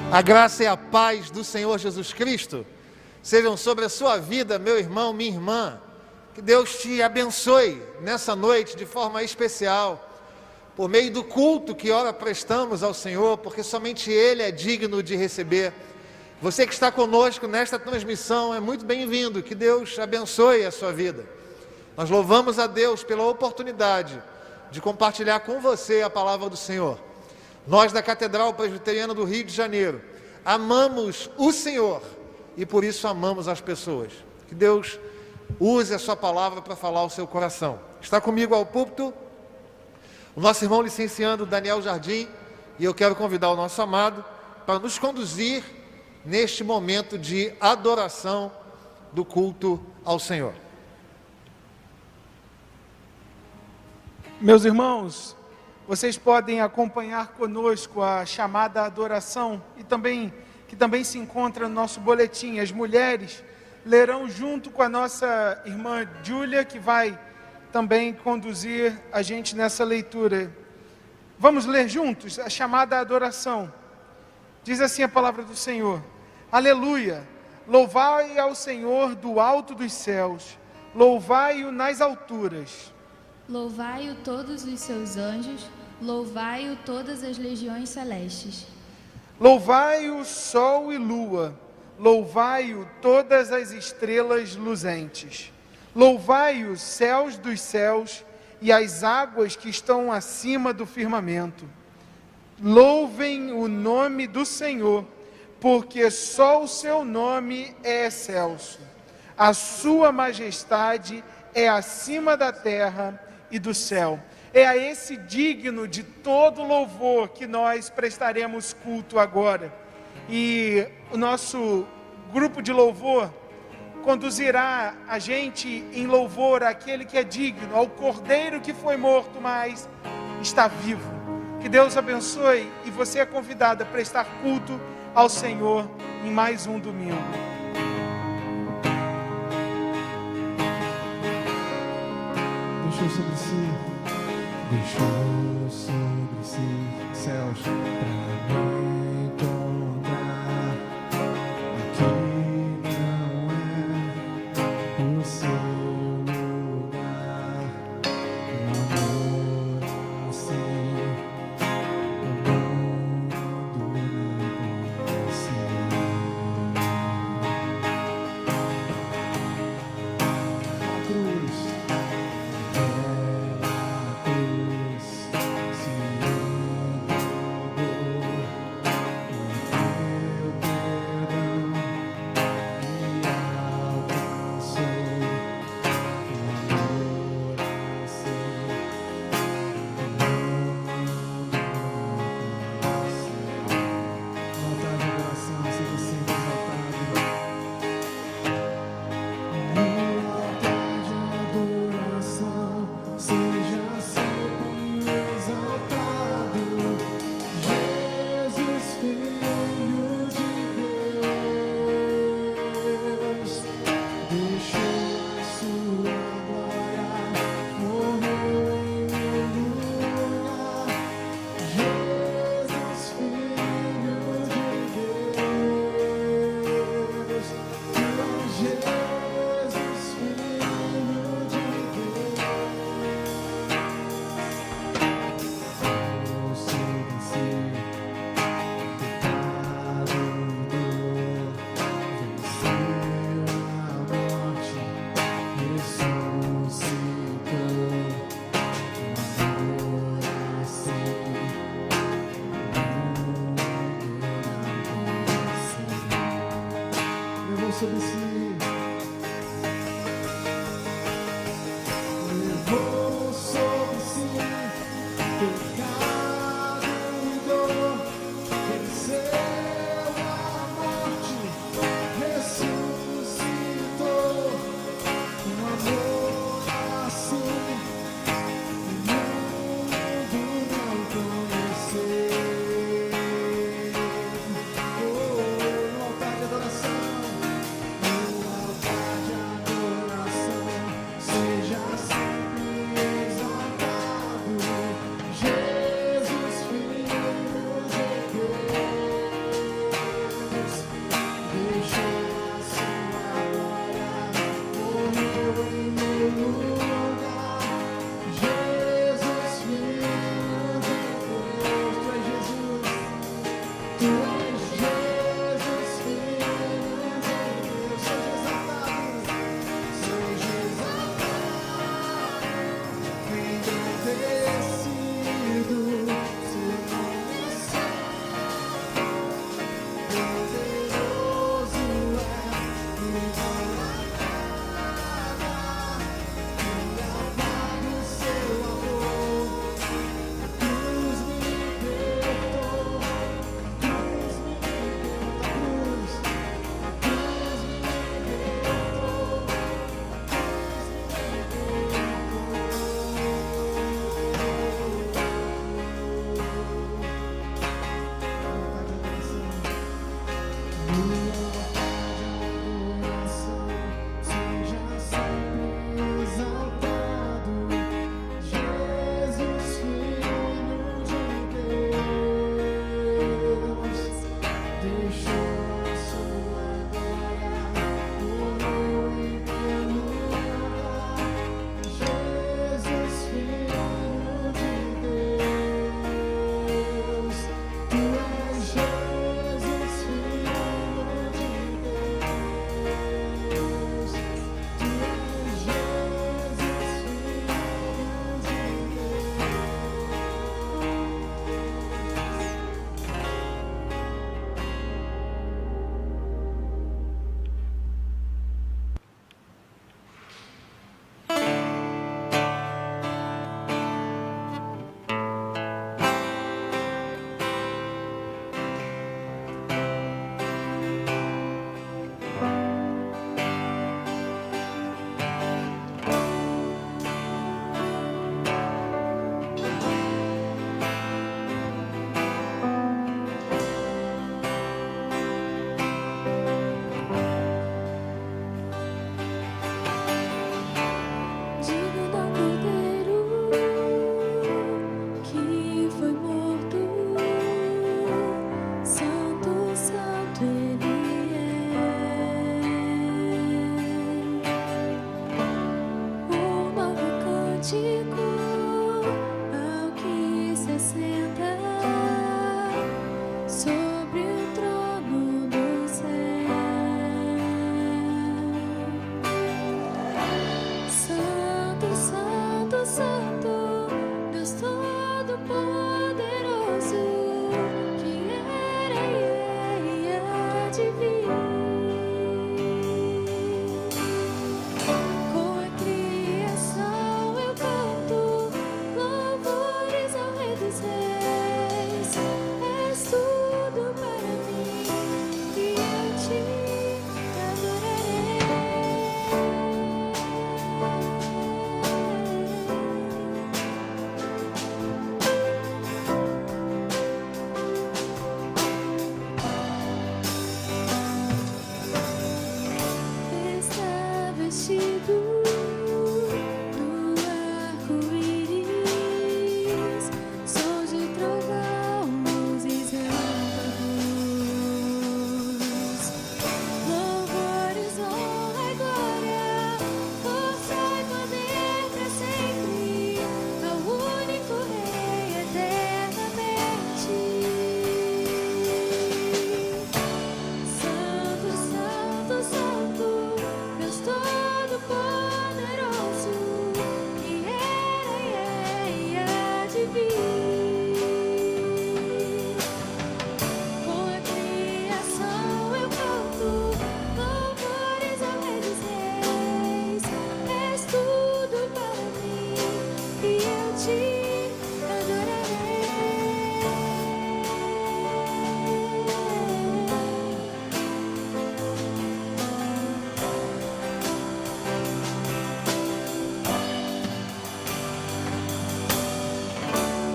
A graça e a paz do Senhor Jesus Cristo sejam sobre a sua vida, meu irmão, minha irmã. Que Deus te abençoe nessa noite de forma especial, por meio do culto que ora prestamos ao Senhor, porque somente Ele é digno de receber. Você que está conosco nesta transmissão é muito bem-vindo. Que Deus abençoe a sua vida. Nós louvamos a Deus pela oportunidade de compartilhar com você a palavra do Senhor. Nós da Catedral Presbiteriana do Rio de Janeiro amamos o Senhor e por isso amamos as pessoas. Que Deus use a sua palavra para falar ao seu coração. Está comigo ao púlpito o nosso irmão licenciando Daniel Jardim, e eu quero convidar o nosso amado para nos conduzir neste momento de adoração do culto ao Senhor. Meus irmãos, vocês podem acompanhar conosco a chamada adoração que também se encontra no nosso boletim. As mulheres lerão junto com a nossa irmã Júlia, que vai também conduzir a gente nessa leitura. Vamos ler juntos a chamada adoração. Diz assim a palavra do Senhor: Aleluia! Louvai ao Senhor do alto dos céus, louvai-o nas alturas. Louvai-o todos os seus anjos, louvai-o todas as legiões celestes. Louvai-o sol e lua, louvai-o todas as estrelas luzentes. Louvai os céus dos céus e as águas que estão acima do firmamento. Louvem o nome do Senhor, porque só o seu nome é excelso. A sua majestade é acima da terra e do céu. É a esse digno de todo louvor que nós prestaremos culto agora. E o nosso grupo de louvor conduzirá a gente em louvor àquele que é digno, ao Cordeiro que foi morto, mas está vivo. Que Deus abençoe, e você é convidado a prestar culto ao Senhor em mais um domingo. Deixou sobre si céus pra me encontrar. Aqui não é o seu lugar. O amor assim, o mundo não conhece. A cruz. idêntico ao que se assenta sobre o trono do céu. Santo, Santo, Santo, Deus Todo-Poderoso, que era e há de vir. Com a criação eu canto louvores ao Rei dos Reis. És tudo para mim e eu te adorarei. Está vestido no arco-íris, sons de trovão, luzes, relâmpagos, louvores, honra e glória, força e poder pra sempre, ao único Rei eternamente. Santo, Santo, Santo, Deus Todo-Poderoso, que era e há de vir. Com a criação eu canto louvores ao Rei dos Reis. És tudo para mim e eu te adorarei.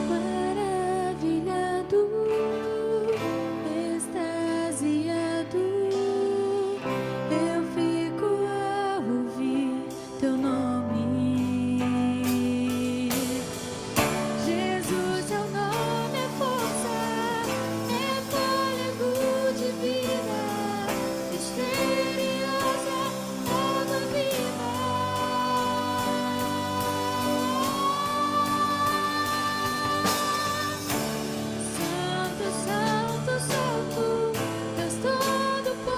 Maravilhado, extasiado, eu fico ao ouvir teu nome. Jesus, teu nome é força, é fôlego de vida, misteriosa água viva. Santo, Santo, Santo, Deus Todo-Poderoso,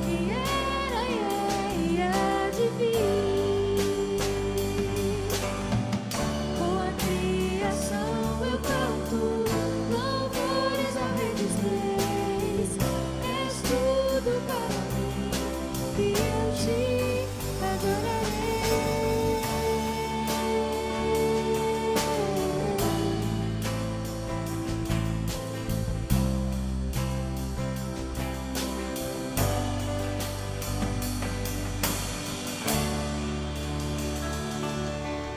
que era e há de vir. Com a criação eu canto louvores ao Rei dos Reis. És tudo para mim e eu te adorarei.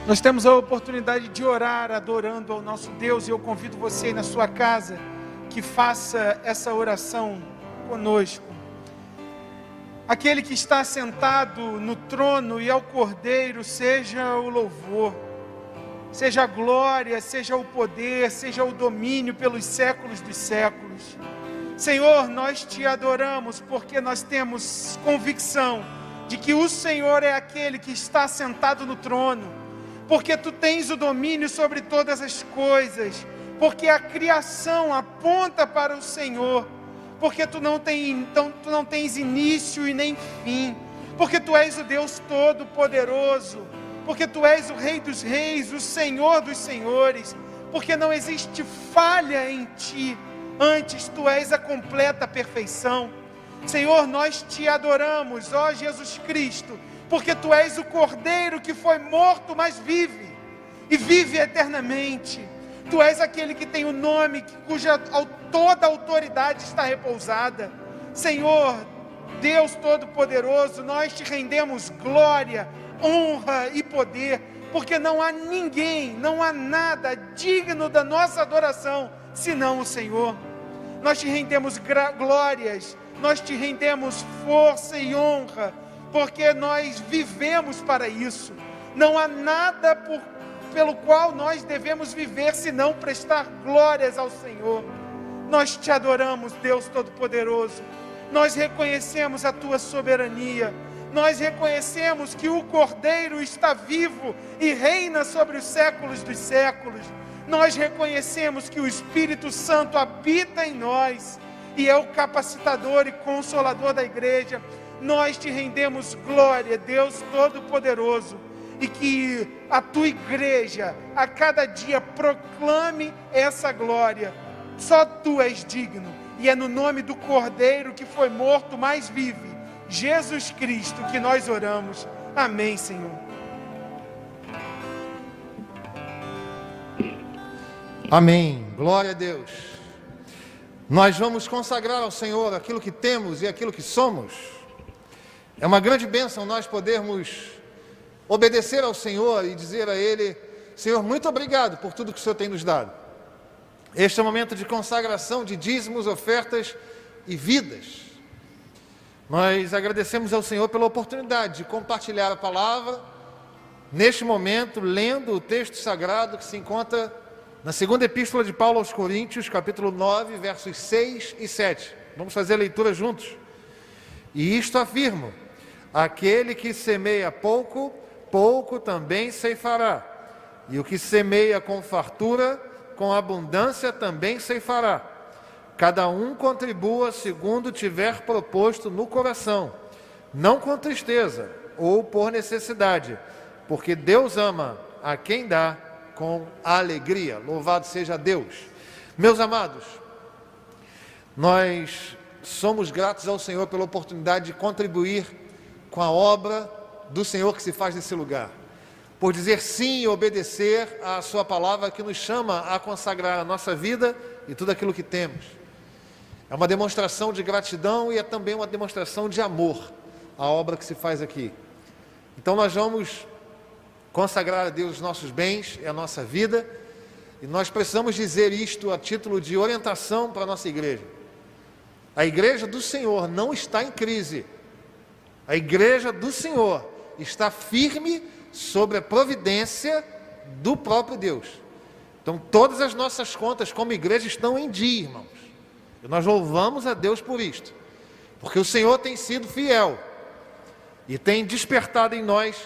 Nós temos a oportunidade de orar adorando ao nosso Deus, e eu convido você aí na sua casa que faça essa oração conosco. Aquele que está sentado no trono e ao Cordeiro, seja o louvor, seja a glória, seja o poder, seja o domínio pelos séculos dos séculos. Senhor, nós te adoramos porque nós temos convicção de que o Senhor é aquele que está sentado no trono, porque tu tens o domínio sobre todas as coisas, porque a criação aponta para o Senhor, porque tu não tens início e nem fim, porque tu és o Deus Todo-Poderoso, porque tu és o Rei dos Reis, o Senhor dos Senhores, porque não existe falha em ti, antes tu és a completa perfeição. Senhor, nós te adoramos, ó Jesus Cristo, porque tu és o Cordeiro que foi morto, mas vive, e vive eternamente. Tu és aquele que tem o nome, cuja toda a autoridade está repousada. Senhor, Deus Todo-Poderoso, nós te rendemos glória, honra e poder, porque não há ninguém, não há nada digno da nossa adoração, senão o Senhor. Nós te rendemos glórias, nós te rendemos força e honra, porque nós vivemos para isso. Não há nada pelo qual nós devemos viver, senão prestar glórias ao Senhor. Nós te adoramos, Deus Todo-Poderoso. Nós reconhecemos a tua soberania. Nós reconhecemos que o Cordeiro está vivo e reina sobre os séculos dos séculos. Nós reconhecemos que o Espírito Santo habita em nós e é o capacitador e consolador da igreja. Nós te rendemos glória, Deus Todo-Poderoso, e que a tua igreja a cada dia proclame essa glória. Só tu és digno, e é no nome do Cordeiro que foi morto, mas vive, Jesus Cristo, que nós oramos. Amém, Senhor. Amém. Glória a Deus. Nós vamos consagrar ao Senhor aquilo que temos e aquilo que somos. É uma grande bênção nós podermos obedecer ao Senhor e dizer a Ele: Senhor, muito obrigado por tudo que o Senhor tem nos dado. Este é um momento de consagração de dízimos, ofertas e vidas. Nós agradecemos ao Senhor pela oportunidade de compartilhar a palavra, neste momento, lendo o texto sagrado que se encontra na segunda epístola de Paulo aos Coríntios, capítulo 9, versos 6 e 7. Vamos fazer a leitura juntos. E isto afirmo: aquele que semeia pouco, pouco também ceifará. E o que semeia com fartura, com abundância também ceifará. Cada um contribua segundo tiver proposto no coração, não com tristeza ou por necessidade, porque Deus ama a quem dá com alegria. Louvado seja Deus. Meus amados, nós somos gratos ao Senhor pela oportunidade de contribuir com a obra do Senhor que se faz nesse lugar, por dizer sim e obedecer à sua palavra que nos chama a consagrar a nossa vida e tudo aquilo que temos. É uma demonstração de gratidão e é também uma demonstração de amor à obra que se faz aqui. Então nós vamos consagrar a Deus os nossos bens e a nossa vida, e nós precisamos dizer isto a título de orientação para a nossa igreja. A igreja do Senhor não está em crise. A igreja do Senhor está firme sobre a providência do próprio Deus. Então todas as nossas contas como igreja estão em dia, irmãos. E nós louvamos a Deus por isto, porque o Senhor tem sido fiel e tem despertado em nós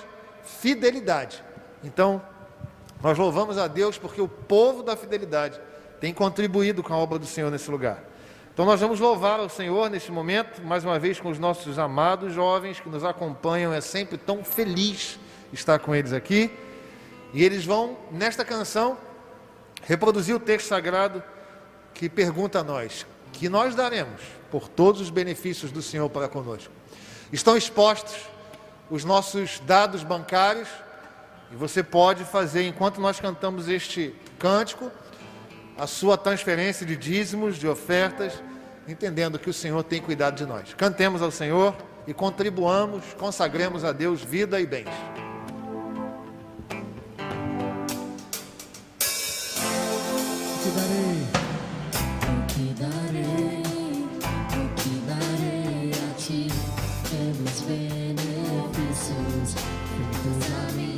fidelidade. Então, nós louvamos a Deus porque o povo da fidelidade tem contribuído com a obra do Senhor nesse lugar. Então, nós vamos louvar ao Senhor neste momento, mais uma vez com os nossos amados jovens que nos acompanham. É sempre tão feliz estar com eles aqui. E eles vão, nesta canção, reproduzir o texto sagrado que pergunta a nós: que nós daremos por todos os benefícios do Senhor para conosco. Estão expostos os nossos dados bancários, e você pode fazer, enquanto nós cantamos este cântico, a sua transferência de dízimos, de ofertas, entendendo que o Senhor tem cuidado de nós. Cantemos ao Senhor e contribuamos, consagremos a Deus vida e bens. Te darei. O que darei a ti pelos benefícios feitos a mim.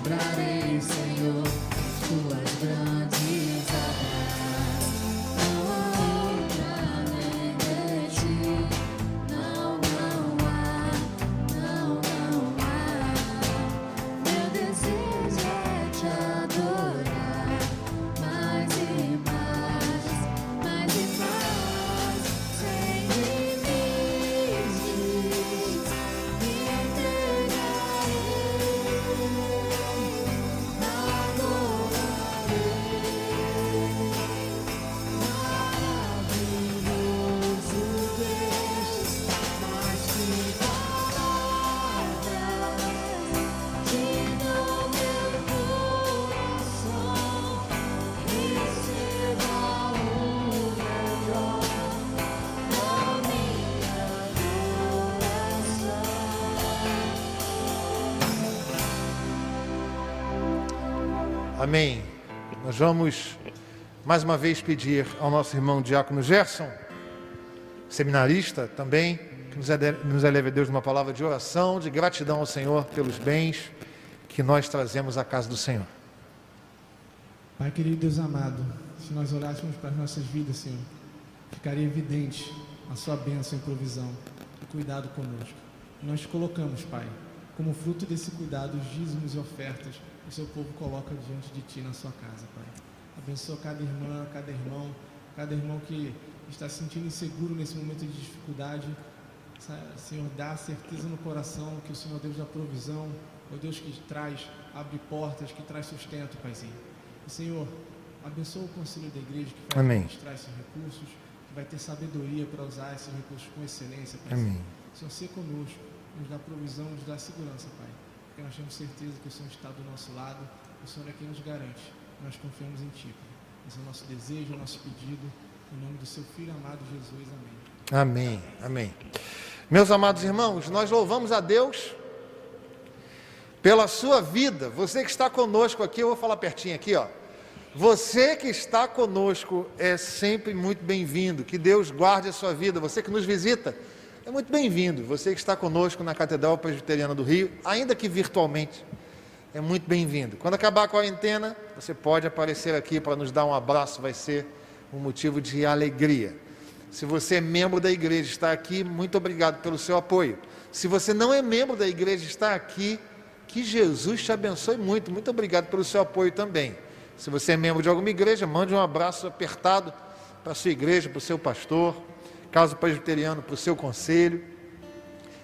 Lembrarei, Senhor, tuas grandes obras. Não há outra além de ti. Não há. Meu desejo é te adorar mais e mais, sem limites. Me entregarei, maravilhoso Deus, mais que palavras digam meu coração. Receba o melhor da minha adoração. Amém. Nós vamos mais uma vez pedir ao nosso irmão diácono Gerson, seminarista também, que nos eleve a Deus numa palavra de oração, de gratidão ao Senhor pelos bens que nós trazemos à casa do Senhor. Pai querido, Deus amado, se nós olhássemos para as nossas vidas, Senhor, ficaria evidente a sua bênção e provisão. cuidado conosco. Nós colocamos, Pai, como fruto desse cuidado, os dízimos e ofertas que o seu povo coloca diante de Ti na sua casa, Pai. Abençoa cada irmã, cada irmão que está se sentindo inseguro nesse momento de dificuldade. Senhor, dá certeza no coração que o Senhor é Deus da provisão, é o Deus que abre portas, que traz sustento, Paizinho. E, Senhor, abençoa o conselho da igreja que vai administrar esses recursos, que vai ter sabedoria para usar esses recursos com excelência, Paizinho. Amém. Senhor, seja conosco, nos dá provisão, nos dá segurança, Pai, porque nós temos certeza que o Senhor está do nosso lado, o Senhor é quem nos garante, nós confiamos em Ti, Pai. Esse é o nosso desejo, o nosso pedido, em nome do Seu Filho amado Jesus, amém. Amém, amém. Meus amados irmãos, nós louvamos a Deus pela sua vida. Você que está conosco aqui, eu vou falar pertinho aqui, ó. Você que está conosco é sempre muito bem-vindo. Que Deus guarde a sua vida. Você que nos visita é muito bem-vindo. Você que está conosco na Catedral Presbiteriana do Rio, ainda que virtualmente, é muito bem-vindo. Quando acabar a quarentena, você pode aparecer aqui para nos dar um abraço, vai ser um motivo de alegria. Se você é membro da igreja e está aqui, muito obrigado pelo seu apoio. Se você não é membro da igreja e está aqui, que Jesus te abençoe muito. Muito obrigado pelo seu apoio também. Se você é membro de alguma igreja, mande um abraço apertado para a sua igreja, para o seu pastor, caso presbiteriano, para o seu conselho.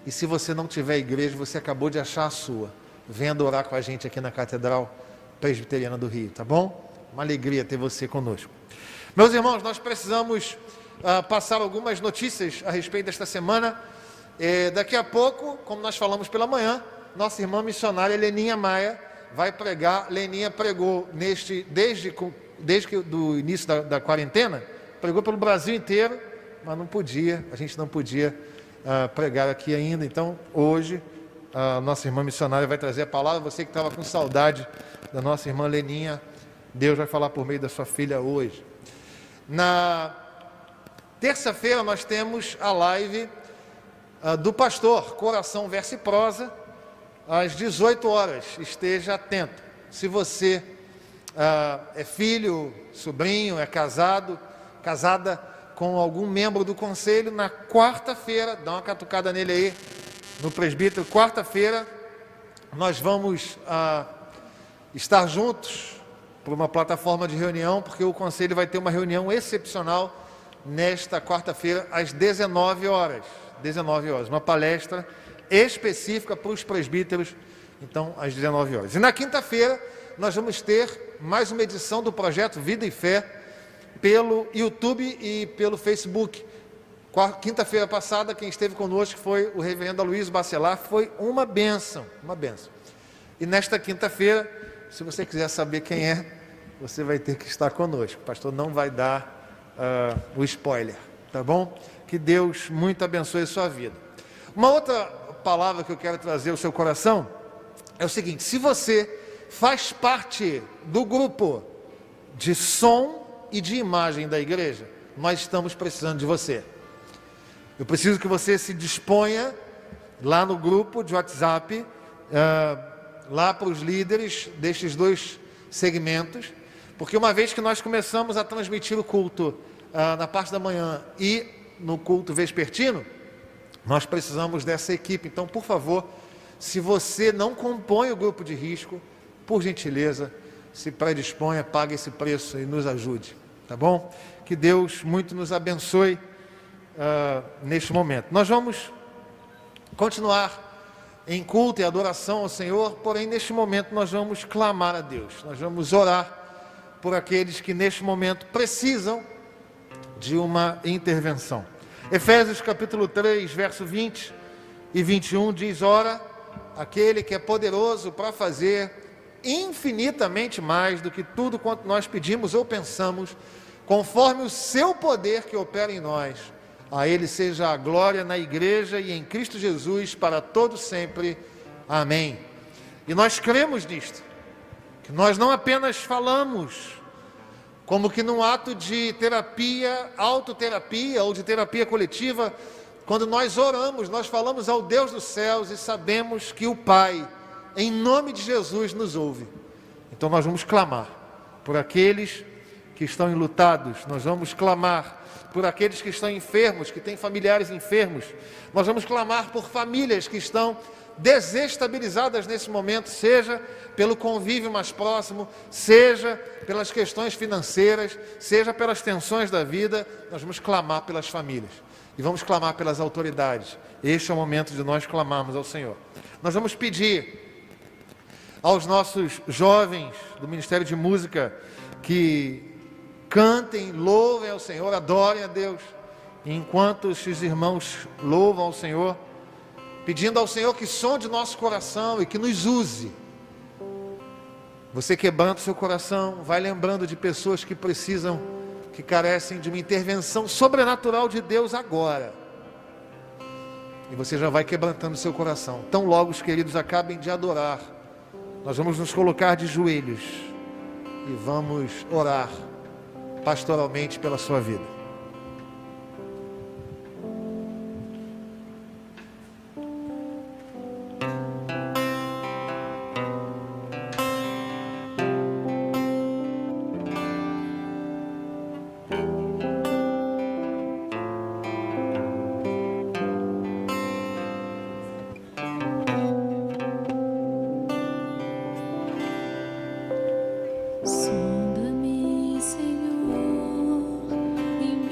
E se você não tiver igreja, você acabou de achar a sua. Venha orar com a gente aqui na Catedral Presbiteriana do Rio, tá bom? Uma alegria ter você conosco. Meus irmãos, nós precisamos passar algumas notícias a respeito desta semana. Daqui a pouco, como nós falamos pela manhã, nossa irmã missionária Leninha Maia vai pregar. Leninha pregou desde o início da quarentena, pregou pelo Brasil inteiro, mas a gente não podia pregar aqui ainda. Então, hoje, a nossa irmã missionária vai trazer a palavra. Você que estava com saudade da nossa irmã Leninha, Deus vai falar por meio da sua filha hoje. Na terça-feira nós temos a live do pastor Coração Verso e Prosa, às 18 horas. Esteja atento. Se você é filho, sobrinho, é casada com algum membro do conselho, na quarta-feira, dá uma catucada nele aí, no presbítero, quarta-feira, nós vamos estar juntos por uma plataforma de reunião, porque o conselho vai ter uma reunião excepcional nesta quarta-feira, às 19 horas, uma palestra específica para os presbíteros, então, às 19 horas. E na quinta-feira, nós vamos ter mais uma edição do projeto Vida e Fé, pelo YouTube e pelo Facebook. Quinta-feira passada, quem esteve conosco foi o reverendo Aloysio Bacelar, foi uma bênção. E nesta quinta-feira, se você quiser saber quem é, você vai ter que estar conosco. O pastor não vai dar o spoiler, tá bom? Que Deus muito abençoe a sua vida. Uma outra palavra que eu quero trazer ao seu coração é o seguinte: se você faz parte do grupo de som e de imagem da igreja, nós estamos precisando de você. Eu preciso que você se disponha lá no grupo de WhatsApp, lá para os líderes destes dois segmentos, porque uma vez que nós começamos a transmitir o culto na parte da manhã e no culto vespertino, nós precisamos dessa equipe. Então, por favor, se você não compõe o grupo de risco, por gentileza, se predisponha, pague esse preço e nos ajude, tá bom? Que Deus muito nos abençoe neste momento. Nós vamos continuar em culto e adoração ao Senhor, porém neste momento nós vamos clamar a Deus, nós vamos orar por aqueles que neste momento precisam de uma intervenção. Efésios capítulo 3, verso 20 e 21 diz: ora, aquele que é poderoso para fazer infinitamente mais do que tudo quanto nós pedimos ou pensamos, conforme o seu poder que opera em nós, a ele seja a glória na igreja e em Cristo Jesus para todos sempre. Amém. E nós cremos nisto, que nós não apenas falamos, como que num ato de terapia, autoterapia ou de terapia coletiva, quando nós oramos, nós falamos ao Deus dos céus e sabemos que o Pai, em nome de Jesus, nos ouve. Então nós vamos clamar por aqueles que estão enlutados, nós vamos clamar por aqueles que estão enfermos, que têm familiares enfermos, nós vamos clamar por famílias que estão desestabilizadas nesse momento, seja pelo convívio mais próximo, seja pelas questões financeiras, seja pelas tensões da vida. Nós vamos clamar pelas famílias e vamos clamar pelas autoridades. Este é o momento de nós clamarmos ao Senhor. Nós vamos pedir aos nossos jovens do Ministério de Música que cantem, louvem ao Senhor, adorem a Deus. E enquanto esses irmãos louvam ao Senhor, pedindo ao Senhor que sonde nosso coração e que nos use. Você quebrando seu coração, vai lembrando de pessoas que precisam, que carecem de uma intervenção sobrenatural de Deus agora. E você já vai quebrantando seu coração. Tão logo os queridos acabem de adorar, nós vamos nos colocar de joelhos e vamos orar pastoralmente pela sua vida. Sonda-me, Senhor, e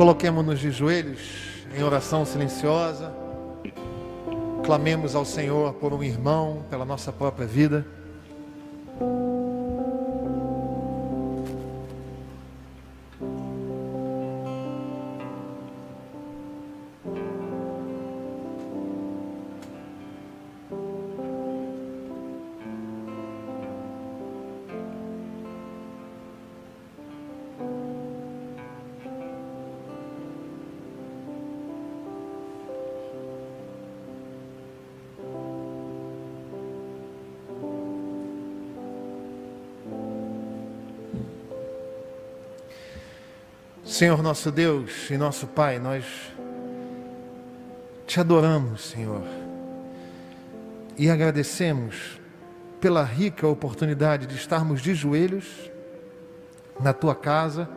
Coloquemo-nos de joelhos em oração silenciosa. Clamemos ao Senhor por um irmão, pela nossa própria vida. Senhor nosso Deus e nosso Pai, nós te adoramos, Senhor, e agradecemos pela rica oportunidade de estarmos de joelhos na tua casa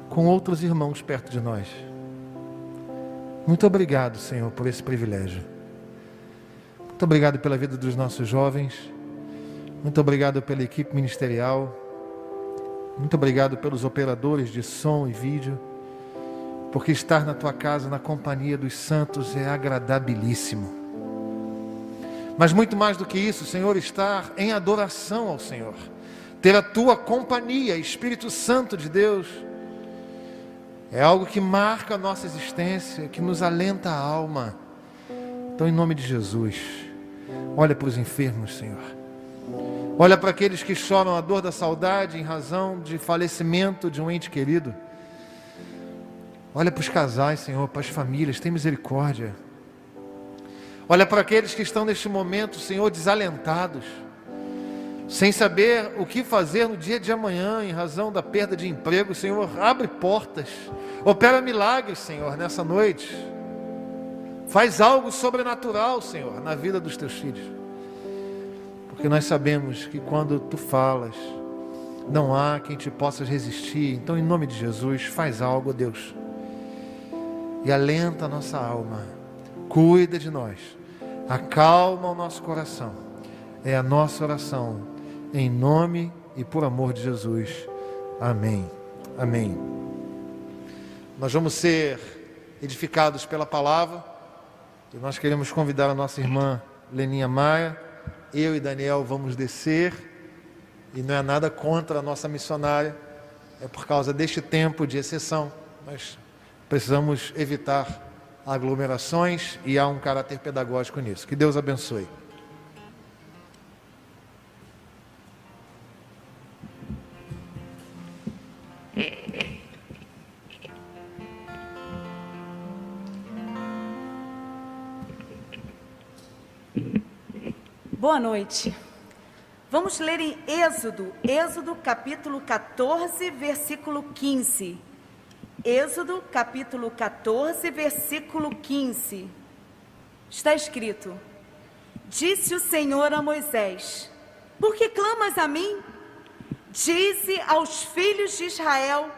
com outros irmãos perto de nós. Muito obrigado, Senhor, por esse privilégio. Muito obrigado pela vida dos nossos jovens. Muito obrigado pela equipe ministerial. Muito obrigado pelos operadores de som e vídeo, porque estar na tua casa, na companhia dos santos, é agradabilíssimo. Mas muito mais do que isso, Senhor, estar em adoração ao Senhor, ter a tua companhia, Espírito Santo de Deus, é algo que marca a nossa existência, que nos alenta a alma. Então, em nome de Jesus, olha para os enfermos, Senhor. Olha para aqueles que choram a dor da saudade em razão de falecimento de um ente querido. Olha para os casais, Senhor, para as famílias, tem misericórdia. Olha para aqueles que estão neste momento, Senhor, desalentados, sem saber o que fazer no dia de amanhã em razão da perda de emprego. Senhor, abre portas, opera milagres, Senhor, nessa noite. Faz algo sobrenatural, Senhor, na vida dos teus filhos. Porque nós sabemos que quando tu falas, não há quem te possa resistir. Então, em nome de Jesus, faz algo, Deus, e alenta a nossa alma, cuida de nós, acalma o nosso coração. É a nossa oração, em nome e por amor de Jesus. Amém. Amém. Nós vamos ser edificados pela palavra, e nós queremos convidar a nossa irmã Leninha Maia. Eu e Daniel vamos descer, e não é nada contra a nossa missionária, é por causa deste tempo de exceção. Nós precisamos evitar aglomerações e há um caráter pedagógico nisso. Que Deus abençoe. Boa noite. Vamos ler em Êxodo capítulo 14, versículo 15. Êxodo capítulo 14, versículo 15. Está escrito: Disse o Senhor a Moisés: Por que clamas a mim? Dize aos filhos de Israel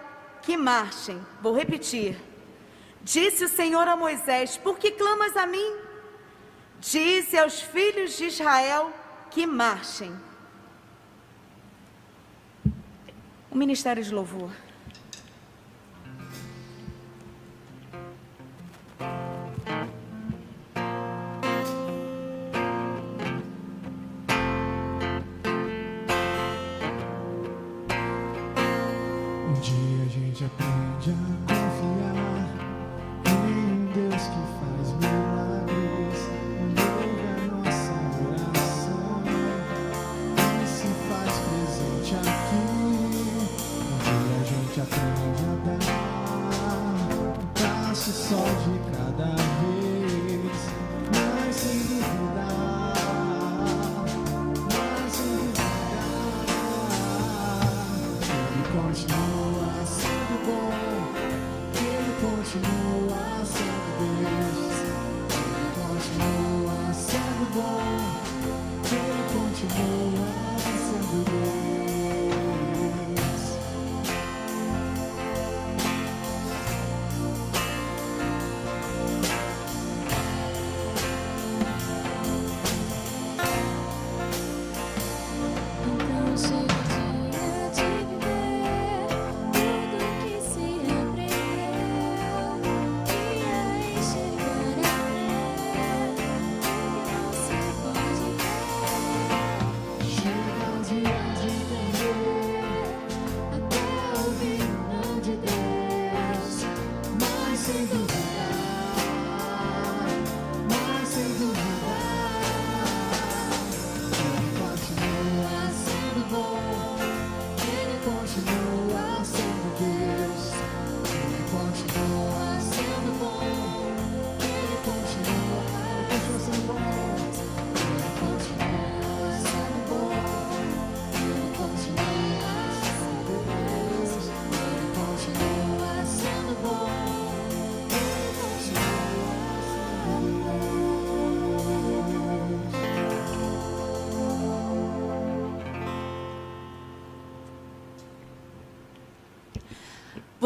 que marchem. Vou repetir. Disse o Senhor a Moisés: Por que clamas a mim? Dize aos filhos de Israel que marchem. O Ministério de Louvor. Um dia a gente aprende a confiar em um Deus que faz milagres. Ouve a nossa oração e se faz presente aqui. Um dia a gente aprende a dar um passo só de cada vez, mas sem duvidar, mas sem duvidar. Ele continua sendo bom, Ele continua sendo Deus. Ele continua sendo bom, Ele continua sendo Deus. Então chega o dia de viver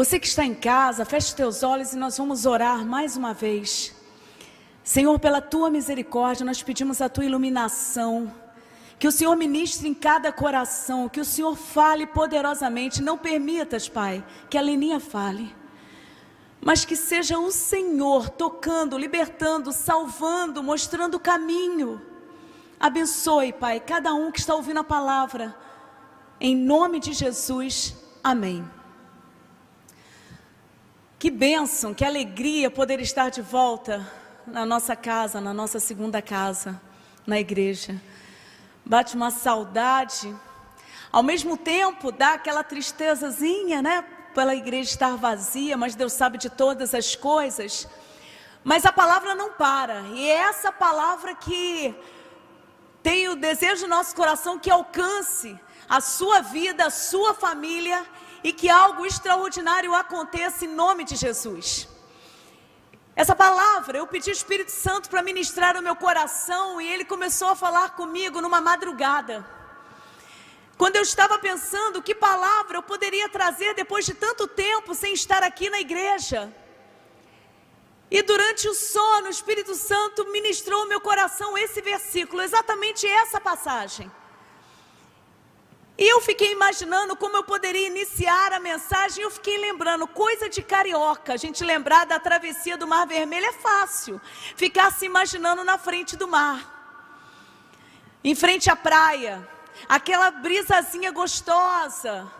Você que está em casa, feche os teus olhos e nós vamos orar mais uma vez. Senhor, pela tua misericórdia, nós pedimos a tua iluminação. Que o Senhor ministre em cada coração, que o Senhor fale poderosamente. Não permitas, Pai, que a Leninha fale, mas que seja o Senhor tocando, libertando, salvando, mostrando o caminho. Abençoe, Pai, cada um que está ouvindo a palavra. Em nome de Jesus, amém. Que bênção, que alegria poder estar de volta na nossa casa, na nossa segunda casa, na igreja. Bate uma saudade, ao mesmo tempo dá aquela tristezazinha, né? Pela igreja estar vazia, mas Deus sabe de todas as coisas. Mas a palavra não para, e é essa palavra que tem o desejo do nosso coração que alcance a sua vida, a sua família, e que algo extraordinário aconteça em nome de Jesus. Essa palavra, eu pedi ao Espírito Santo para ministrar o meu coração, e ele começou a falar comigo numa madrugada. Quando eu estava pensando que palavra eu poderia trazer depois de tanto tempo sem estar aqui na igreja. E durante o sono, o Espírito Santo ministrou ao meu coração esse versículo, exatamente essa passagem. E eu fiquei imaginando como eu poderia iniciar a mensagem. Eu fiquei lembrando, coisa de carioca, a gente lembrar da travessia do Mar Vermelho é fácil. Ficar se imaginando na frente do mar, em frente à praia, aquela brisazinha gostosa.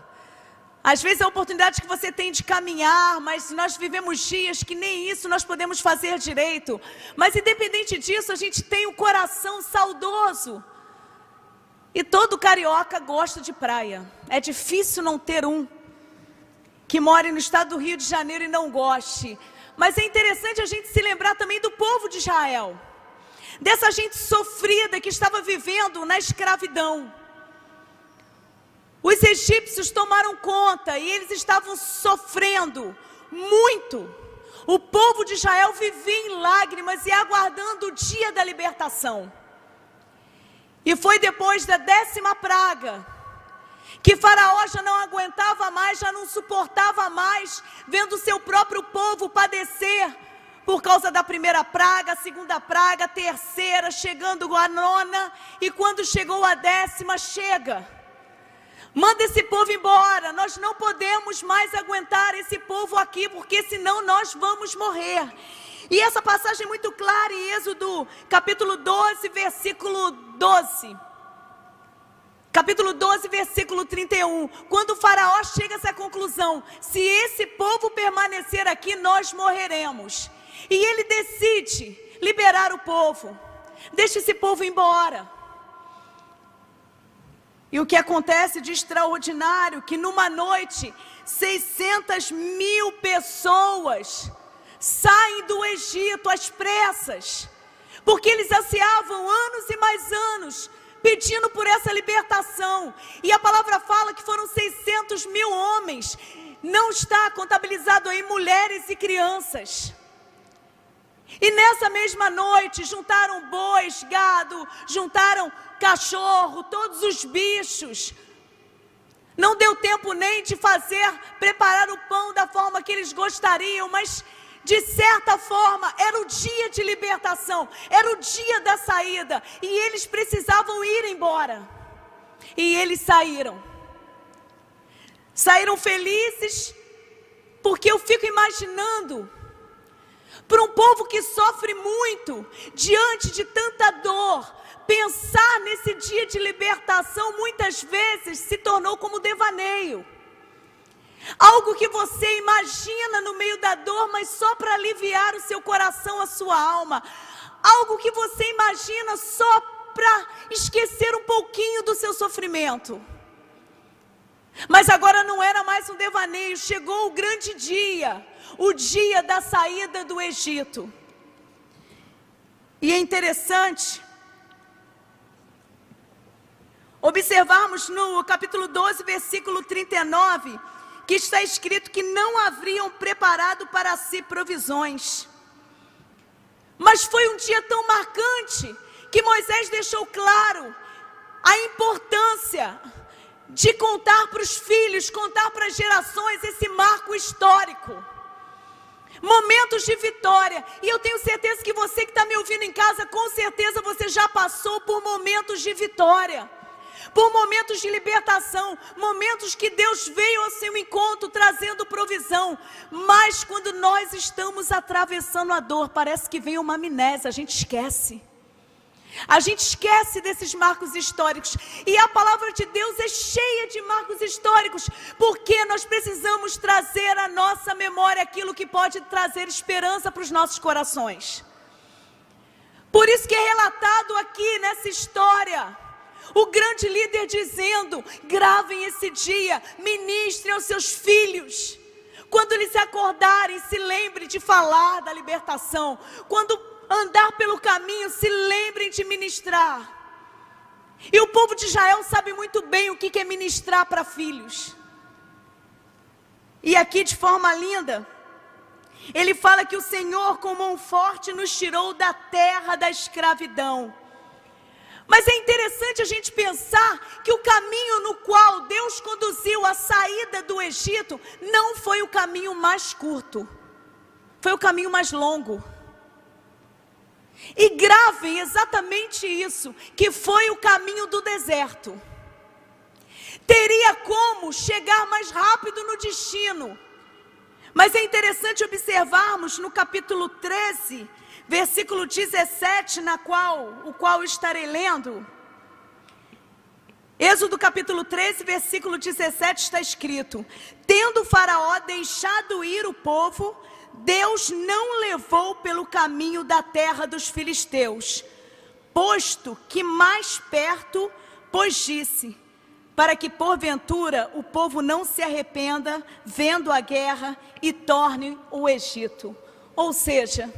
Às vezes é a oportunidade que você tem de caminhar, mas nós vivemos dias que nem isso nós podemos fazer direito. Mas independente disso, a gente tem o coração saudoso. E todo carioca gosta de praia. É difícil não ter um que more no estado do Rio de Janeiro e não goste. Mas é interessante a gente se lembrar também do povo de Israel, dessa gente sofrida que estava vivendo na escravidão. Os egípcios tomaram conta e eles estavam sofrendo muito. O povo de Israel vivia em lágrimas e aguardando o dia da libertação. E foi depois da 10ª praga que Faraó já não aguentava mais, já não suportava mais, vendo o seu próprio povo padecer por causa da primeira praga, a segunda praga, a terceira, chegando a 9ª, e quando chegou a 10ª, chega. Manda esse povo embora, nós não podemos mais aguentar esse povo aqui, porque senão nós vamos morrer. E essa passagem é muito clara em Êxodo, capítulo 12, versículo 12. Capítulo 12, versículo 31. Quando o faraó chega a essa conclusão, se esse povo permanecer aqui, nós morreremos. E ele decide liberar o povo. Deixa esse povo embora. E o que acontece de extraordinário, que numa noite, 600.000 pessoas saem do Egito às pressas, porque eles ansiavam anos e mais anos, pedindo por essa libertação. E a palavra fala que foram 600.000 homens, não está contabilizado aí mulheres e crianças. E nessa mesma noite, juntaram bois, gado, juntaram cachorro, todos os bichos. Não deu tempo nem de preparar o pão da forma que eles gostariam, mas de certa forma era o dia de libertação, era o dia da saída, e eles precisavam ir embora. E eles saíram felizes, porque eu fico imaginando, para um povo que sofre muito, diante de tanta dor, pensar nesse dia de libertação muitas vezes se tornou como devaneio. Algo que você imagina no meio da dor, mas só para aliviar o seu coração, a sua alma. Algo que você imagina só para esquecer um pouquinho do seu sofrimento. Mas agora não era mais um devaneio, chegou o grande dia, o dia da saída do Egito. E é interessante observarmos no capítulo 12, versículo 39, que está escrito que não haviam preparado para si provisões. Mas foi um dia tão marcante que Moisés deixou claro a importância de contar para os filhos, contar para as gerações esse marco histórico. Momentos de vitória. E eu tenho certeza que você que está me ouvindo em casa, com certeza você já passou por momentos de vitória, por momentos de libertação, momentos que Deus veio ao seu encontro trazendo provisão. Mas quando nós estamos atravessando a dor, parece que vem uma amnésia, a gente esquece. A gente esquece desses marcos históricos. E a palavra de Deus é cheia de marcos históricos, porque nós precisamos trazer à nossa memória aquilo que pode trazer esperança para os nossos corações. Por isso que é relatado aqui nessa história o grande líder dizendo: gravem esse dia, ministrem aos seus filhos. Quando eles se acordarem, se lembrem de falar da libertação. Quando andar pelo caminho, se lembrem de ministrar. E o povo de Israel sabe muito bem o que é ministrar para filhos. E aqui, de forma linda, ele fala que o Senhor com mão forte nos tirou da terra da escravidão. Mas é interessante a gente pensar que o caminho no qual Deus conduziu a saída do Egito não foi o caminho mais curto, foi o caminho mais longo. E gravem exatamente isso, que foi o caminho do deserto. Teria como chegar mais rápido no destino. Mas é interessante observarmos no capítulo 13, versículo 17, o qual estarei lendo. Êxodo capítulo 13, versículo 17 está escrito: tendo Faraó deixado ir o povo, Deus não levou pelo caminho da terra dos filisteus, posto que mais perto, pois disse, para que porventura o povo não se arrependa, vendo a guerra, e torne o Egito. Ou seja,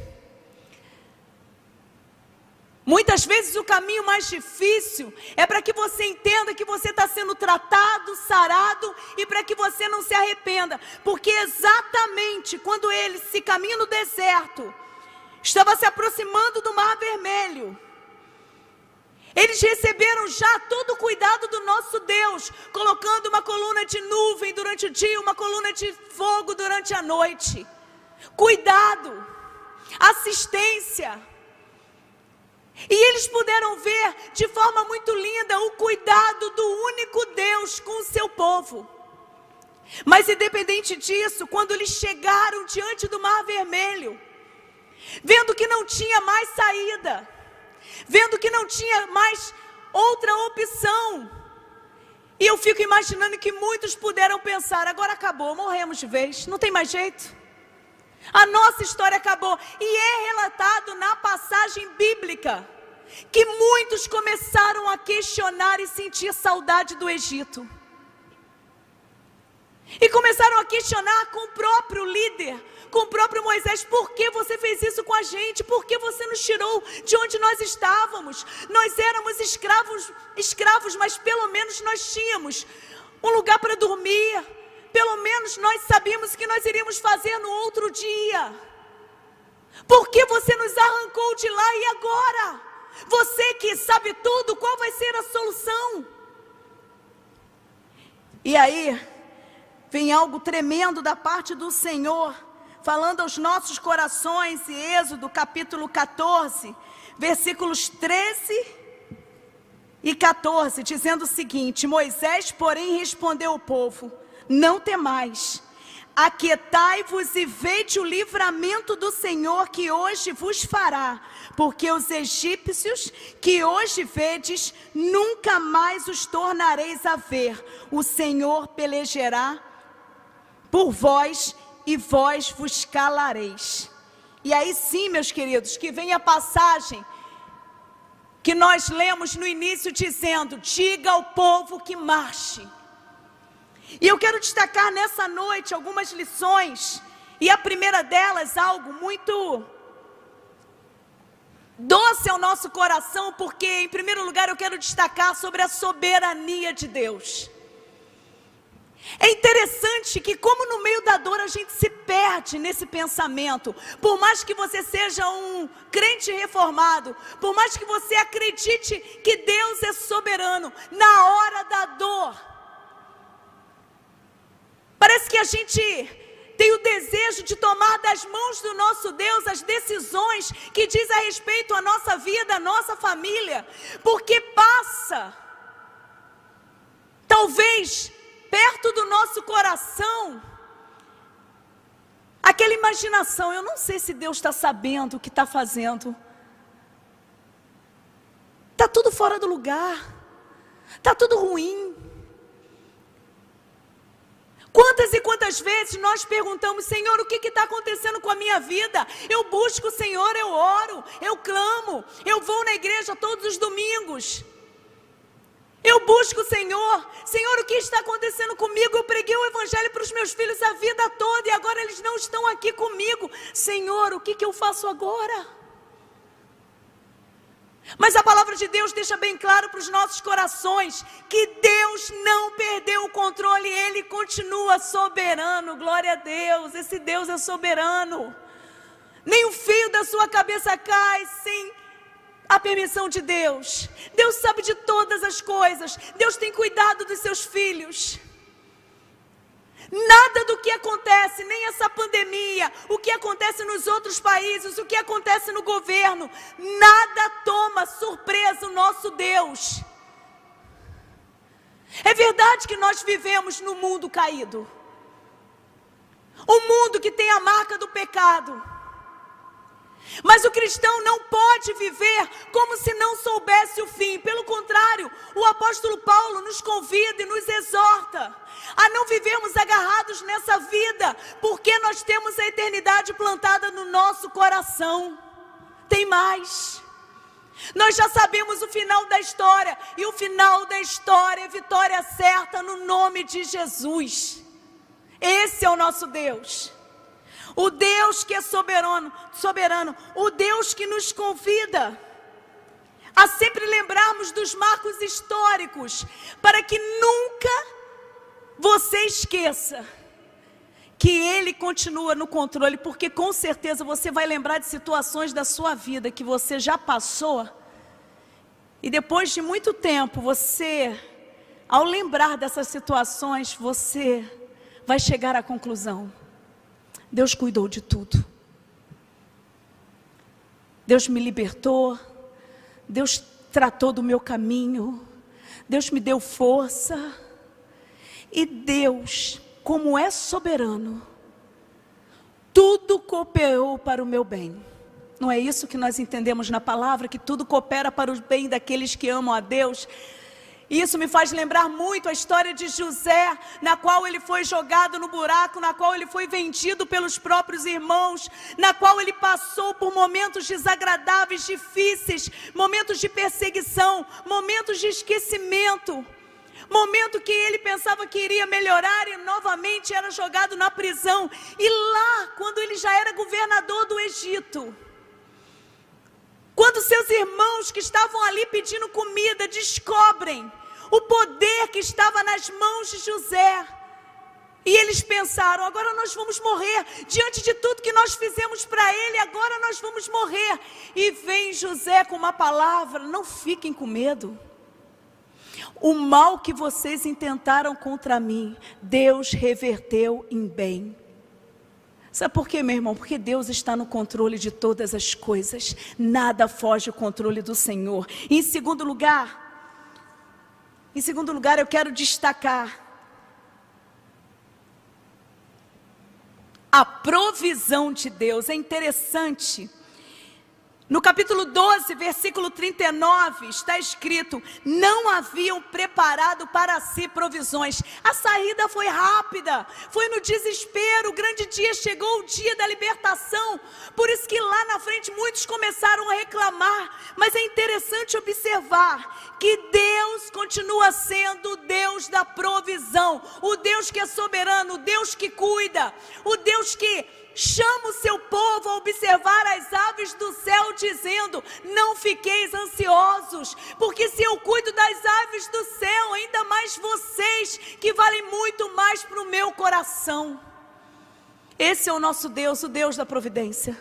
muitas vezes o caminho mais difícil é para que você entenda que você está sendo tratado, sarado, e para que você não se arrependa. Porque exatamente quando eles se caminham no deserto, estava se aproximando do Mar Vermelho, eles receberam já todo o cuidado do nosso Deus, colocando uma coluna de nuvem durante o dia, uma coluna de fogo durante a noite. Cuidado, assistência. E eles puderam ver de forma muito linda o cuidado do único Deus com o seu povo. Mas independente disso, quando eles chegaram diante do Mar Vermelho, vendo que não tinha mais saída, vendo que não tinha mais outra opção, e eu fico imaginando que muitos puderam pensar: agora acabou, morremos de vez, não tem mais jeito. A nossa história acabou. E é relatado na passagem bíblica que muitos começaram a questionar e sentir saudade do Egito. E começaram a questionar com o próprio líder, com o próprio Moisés: por que você fez isso com a gente? Por que você nos tirou de onde nós estávamos? Nós éramos escravos, mas pelo menos nós tínhamos um lugar para dormir. Pelo menos nós sabíamos que nós iríamos fazer no outro dia. Por que você nos arrancou de lá e agora? Você que sabe tudo, qual vai ser a solução? E aí, vem algo tremendo da parte do Senhor, falando aos nossos corações, em Êxodo capítulo 14, versículos 13 e 14, dizendo o seguinte: Moisés, porém, respondeu ao povo: não temais, aquietai-vos e vede o livramento do Senhor que hoje vos fará, porque os egípcios que hoje vedes, nunca mais os tornareis a ver. O Senhor pelejará por vós e vós vos calareis. E aí sim, meus queridos, que vem a passagem que nós lemos no início dizendo: diga ao povo que marche. E eu quero destacar nessa noite algumas lições, e a primeira delas, algo muito doce ao nosso coração, porque em primeiro lugar eu quero destacar sobre a soberania de Deus. É interessante que, como no meio da dor a gente se perde nesse pensamento, por mais que você seja um crente reformado, por mais que você acredite que Deus é soberano, na hora da dor, Parece que a gente tem o desejo de tomar das mãos do nosso Deus as decisões que diz a respeito à nossa vida, à nossa família, porque passa, talvez, perto do nosso coração, aquela imaginação: eu não sei se Deus está sabendo o que está fazendo, está tudo fora do lugar, está tudo ruim. Quantas e quantas vezes nós perguntamos: Senhor, o que está acontecendo com a minha vida? Eu busco o Senhor, eu oro, eu clamo, eu vou na igreja todos os domingos, eu busco o Senhor. Senhor, o que está acontecendo comigo? Eu preguei o evangelho para os meus filhos a vida toda e agora eles não estão aqui comigo. Senhor, o que eu faço agora? Mas a palavra de Deus deixa bem claro para os nossos corações que Deus não perdeu o controle, Ele continua soberano. Glória a Deus, esse Deus é soberano. Nem um fio da sua cabeça cai sem a permissão de Deus. Deus sabe de todas as coisas, Deus tem cuidado dos seus filhos. Nada do que acontece, nem essa pandemia, o que acontece nos outros países, o que acontece no governo, nada toma surpresa o nosso Deus. É verdade que nós vivemos no mundo caído, um mundo que tem a marca do pecado. Mas o cristão não pode viver como se não soubesse o fim. Pelo contrário, o apóstolo Paulo nos convida e nos exorta a não vivermos agarrados nessa vida, porque nós temos a eternidade plantada no nosso coração. Tem mais. Nós já sabemos o final da história, e o final da história é vitória certa no nome de Jesus. Esse é o nosso Deus. O Deus que é soberano, o Deus que nos convida a sempre lembrarmos dos marcos históricos, para que nunca você esqueça que Ele continua no controle, porque com certeza você vai lembrar de situações da sua vida que você já passou, e depois de muito tempo, você, ao lembrar dessas situações, você vai chegar à conclusão: Deus cuidou de tudo. Deus me libertou. Deus tratou do meu caminho. Deus me deu força. E Deus, como é soberano, tudo cooperou para o meu bem. Não é isso que nós entendemos na palavra? Que tudo coopera para o bem daqueles que amam a Deus? Isso me faz lembrar muito a história de José, na qual ele foi jogado no buraco, na qual ele foi vendido pelos próprios irmãos, na qual ele passou por momentos desagradáveis, difíceis, momentos de perseguição, momentos de esquecimento, momento que ele pensava que iria melhorar e novamente era jogado na prisão. E lá, quando ele já era governador do Egito, quando seus irmãos que estavam ali pedindo comida descobrem o poder que estava nas mãos de José, e eles pensaram: agora nós vamos morrer, diante de tudo que nós fizemos para ele, agora nós vamos morrer. E vem José com uma palavra: não fiquem com medo. O mal que vocês intentaram contra mim, Deus reverteu em bem. Sabe por quê, meu irmão? Porque Deus está no controle de todas as coisas. Nada foge ao controle do Senhor. E em segundo lugar, eu quero destacar a provisão de Deus. É interessante. No capítulo 12, versículo 39, está escrito: não haviam preparado para si provisões. A saída foi rápida, foi no desespero. O grande dia chegou, o dia da libertação. Por isso que lá na frente muitos começaram a reclamar. Mas é interessante observar que Deus continua sendo o Deus da provisão, o Deus que é soberano, o Deus que cuida, o Deus que chama o seu povo a observar as aves do céu, dizendo: não fiqueis ansiosos, porque se eu cuido das aves do céu, ainda mais vocês, que valem muito mais para o meu coração. Esse é o nosso Deus, o Deus da providência.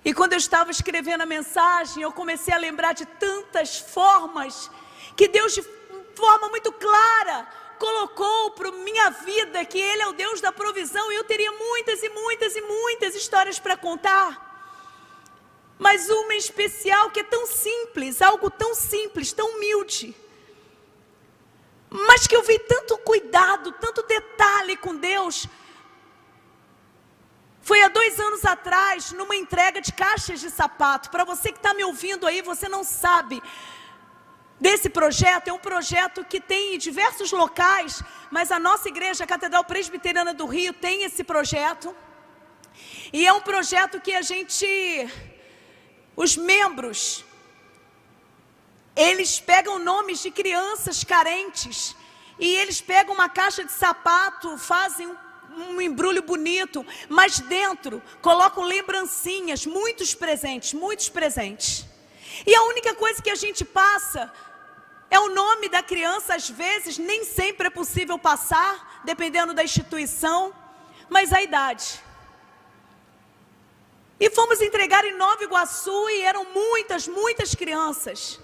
E quando eu estava escrevendo a mensagem, eu comecei a lembrar de tantas formas que Deus, de forma muito clara, colocou para minha vida que Ele é o Deus da provisão, e eu teria muitas e muitas e muitas histórias para contar. Mas uma em especial que é tão simples, algo tão simples, tão humilde, mas que eu vi tanto cuidado, tanto detalhe com Deus. Foi há 2 anos atrás, numa entrega de caixas de sapato. Para você que está me ouvindo aí, você não sabe desse projeto. É um projeto que tem em diversos locais, mas a nossa igreja, a Catedral Presbiteriana do Rio, tem esse projeto. E é um projeto que os membros, eles pegam nomes de crianças carentes, e eles pegam uma caixa de sapato, fazem um embrulho bonito, mas dentro colocam lembrancinhas, muitos presentes. E a única coisa que a gente passa é o nome da criança. Às vezes, nem sempre é possível passar, dependendo da instituição, mas a idade. E fomos entregar em Nova Iguaçu, e eram muitas crianças.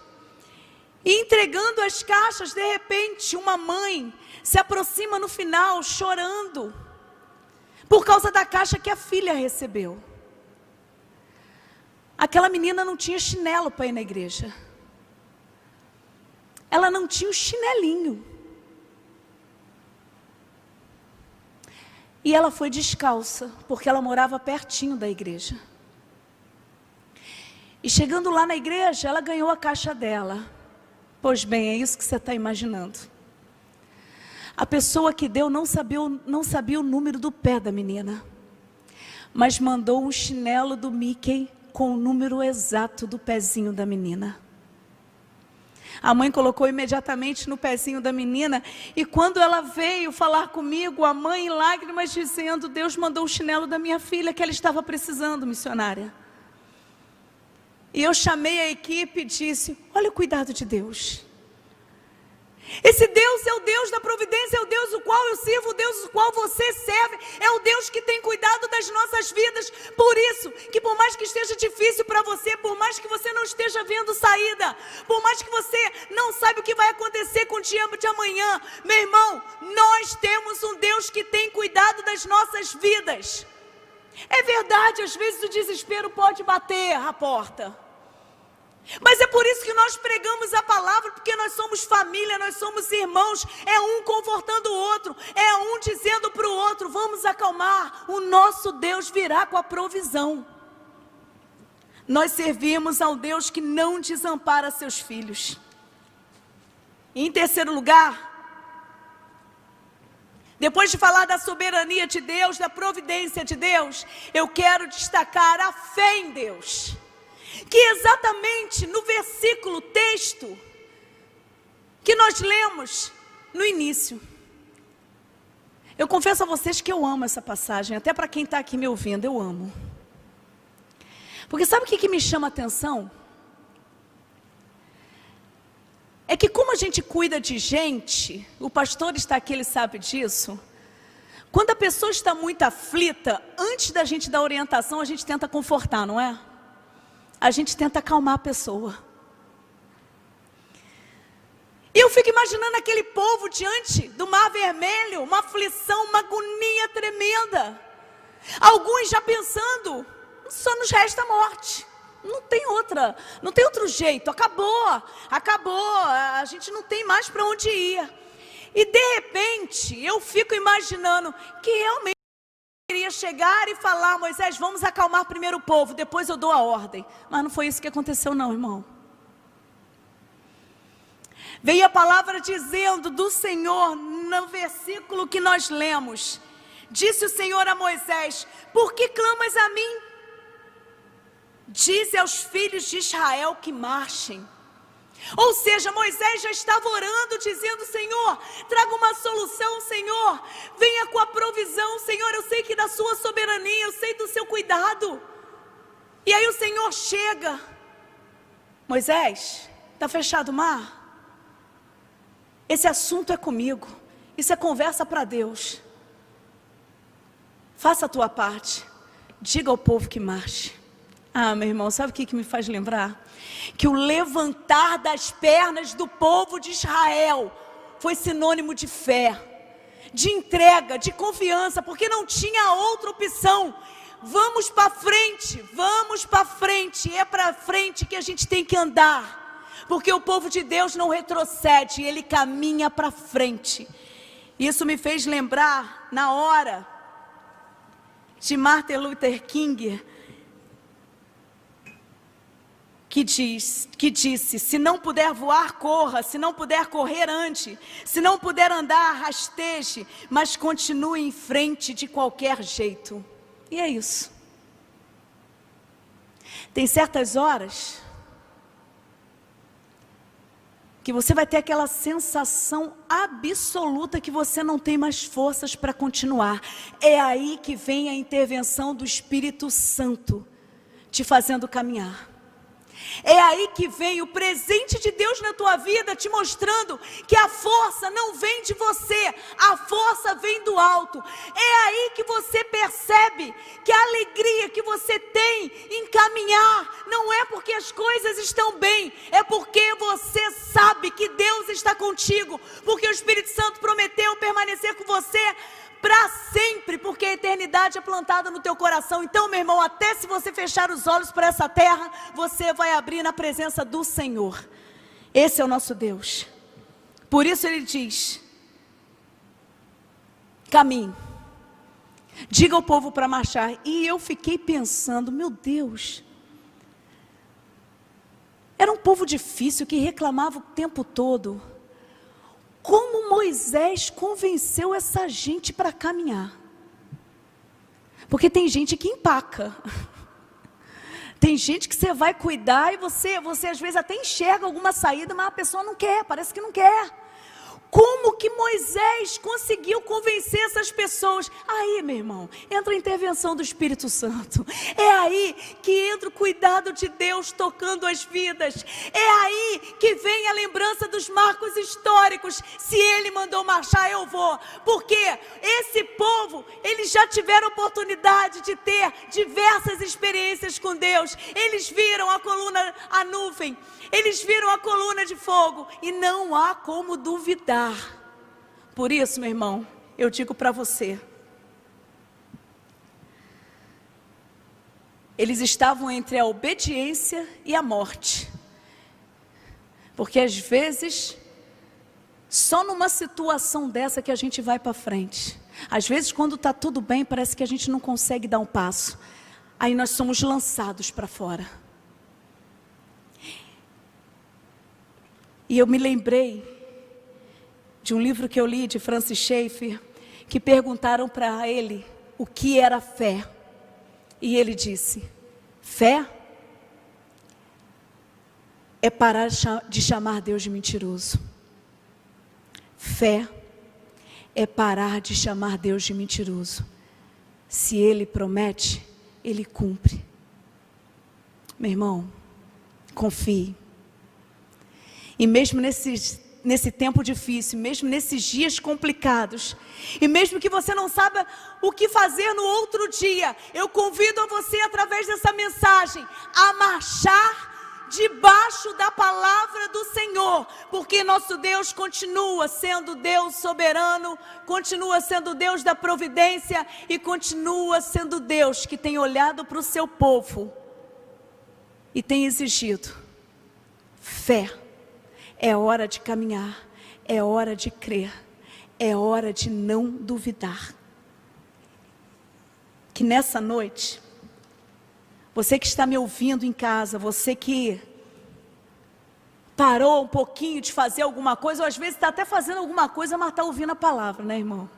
E entregando as caixas, de repente, uma mãe se aproxima no final, chorando, por causa da caixa que a filha recebeu. Aquela menina não tinha chinelo para ir na igreja. Ela não tinha um chinelinho. E ela foi descalça, porque ela morava pertinho da igreja. E chegando lá na igreja, ela ganhou a caixa dela. Pois bem, é isso que você está imaginando. A pessoa que deu não sabia o número do pé da menina, mas mandou um chinelo do Mickey com o número exato do pezinho da menina. A mãe colocou imediatamente no pezinho da menina, e quando ela veio falar comigo, a mãe em lágrimas dizendo: Deus mandou o chinelo da minha filha, que ela estava precisando, missionária. E eu chamei a equipe e disse: olha o cuidado de Deus. Esse Deus é o Deus da providência, é o Deus do qual eu sirvo, o Deus do qual você serve, é o Deus que tem cuidado das nossas vidas. Por isso, que por mais que esteja difícil para você, por mais que você não esteja vendo saída, por mais que você não saiba o que vai acontecer com o dia de amanhã, meu irmão, nós temos um Deus que tem cuidado das nossas vidas. É verdade, às vezes o desespero pode bater a porta, mas é por isso que nós pregamos a palavra, porque nós somos família, nós somos irmãos. É um confortando o outro, é um dizendo para o outro: vamos acalmar, o nosso Deus virá com a provisão. Nós servimos ao Deus que não desampara seus filhos. E em terceiro lugar, depois de falar da soberania de Deus, da providência de Deus, eu quero destacar a fé em Deus. Que exatamente no versículo, texto, que nós lemos no início. Eu confesso a vocês que eu amo essa passagem, até para quem está aqui me ouvindo, eu amo. Porque sabe o que me chama a atenção? É que como a gente cuida de gente, o pastor está aqui, ele sabe disso. Quando a pessoa está muito aflita, antes da gente dar orientação, a gente tenta confortar, não é? A gente tenta acalmar a pessoa. E eu fico imaginando aquele povo diante do Mar Vermelho, uma aflição, uma agonia tremenda. Alguns já pensando: só nos resta a morte. Não tem outro jeito, acabou, a gente não tem mais para onde ir. E de repente, eu fico imaginando que realmente queria chegar e falar: Moisés, vamos acalmar primeiro o povo, depois eu dou a ordem. Mas não foi isso que aconteceu não, irmão. Veio a palavra dizendo do Senhor, no versículo que nós lemos: disse o Senhor a Moisés: por que clamas a mim? Dize aos filhos de Israel que marchem. Ou seja, Moisés já estava orando, dizendo: Senhor, traga uma solução, Senhor, venha com a provisão, Senhor, eu sei que da sua soberania, eu sei do seu cuidado. E aí o Senhor chega: Moisés, está fechado o mar? Esse assunto é comigo, isso é conversa para Deus. Faça a tua parte, diga ao povo que marche. Ah, meu irmão, sabe o que me faz lembrar? Que o levantar das pernas do povo de Israel foi sinônimo de fé, de entrega, de confiança, porque não tinha outra opção. Vamos para frente, é para frente que a gente tem que andar, porque o povo de Deus não retrocede, ele caminha para frente. Isso me fez lembrar, na hora de Martin Luther King, que disse: se não puder voar, corra, se não puder correr, ande, se não puder andar, rasteje, mas continue em frente de qualquer jeito. E é isso. Tem certas horas que você vai ter aquela sensação absoluta que você não tem mais forças para continuar. É aí que vem a intervenção do Espírito Santo, te fazendo caminhar. É aí que vem o presente de Deus na tua vida, te mostrando que a força não vem de você, a força vem do alto. É aí que você percebe que a alegria que você tem em caminhar não é porque as coisas estão bem, é porque você sabe que Deus está contigo, porque o Espírito Santo prometeu permanecer com você para sempre, porque a eternidade é plantada no teu coração. Então, meu irmão, até se você fechar os olhos para essa terra, você vai abrir na presença do Senhor. Esse é o nosso Deus. Por isso ele diz: caminhe, diga ao povo para marchar. E eu fiquei pensando, meu Deus, era um povo difícil que reclamava o tempo todo. Como Moisés convenceu essa gente para caminhar? Porque tem gente que empaca. Tem gente que você vai cuidar e você às vezes até enxerga alguma saída, mas a pessoa não quer, parece que não quer. Como que Moisés conseguiu convencer essas pessoas? Aí, meu irmão, entra a intervenção do Espírito Santo. É aí que entra o cuidado de Deus tocando as vidas. É aí que vem a lembrança dos marcos históricos. Se Ele mandou marchar, eu vou. Porque esse povo, eles já tiveram oportunidade de ter diversas experiências com Deus. Eles viram a coluna, a nuvem. Eles viram a coluna de fogo. E não há como duvidar. Por isso, meu irmão, eu digo para você, eles estavam entre a obediência e a morte, porque às vezes, só numa situação dessa que a gente vai para frente. Às vezes quando está tudo bem, parece que a gente não consegue dar um passo, aí nós somos lançados para fora. E eu me lembrei de um livro que eu li, de Francis Schaeffer, que perguntaram para ele o que era fé. E ele disse: fé é parar de chamar Deus de mentiroso. Fé é parar de chamar Deus de mentiroso. Se Ele promete, Ele cumpre. Meu irmão, confie. E mesmo nesse tempo difícil, mesmo nesses dias complicados, e mesmo que você não saiba o que fazer no outro dia, eu convido a você, através dessa mensagem, a marchar debaixo da palavra do Senhor, porque nosso Deus continua sendo Deus soberano, continua sendo Deus da providência e continua sendo Deus que tem olhado para o seu povo e tem exigido fé. É hora de caminhar, é hora de crer, é hora de não duvidar. Que nessa noite, você que está me ouvindo em casa, você que parou um pouquinho de fazer alguma coisa, ou às vezes está até fazendo alguma coisa, mas está ouvindo a palavra, né, irmão?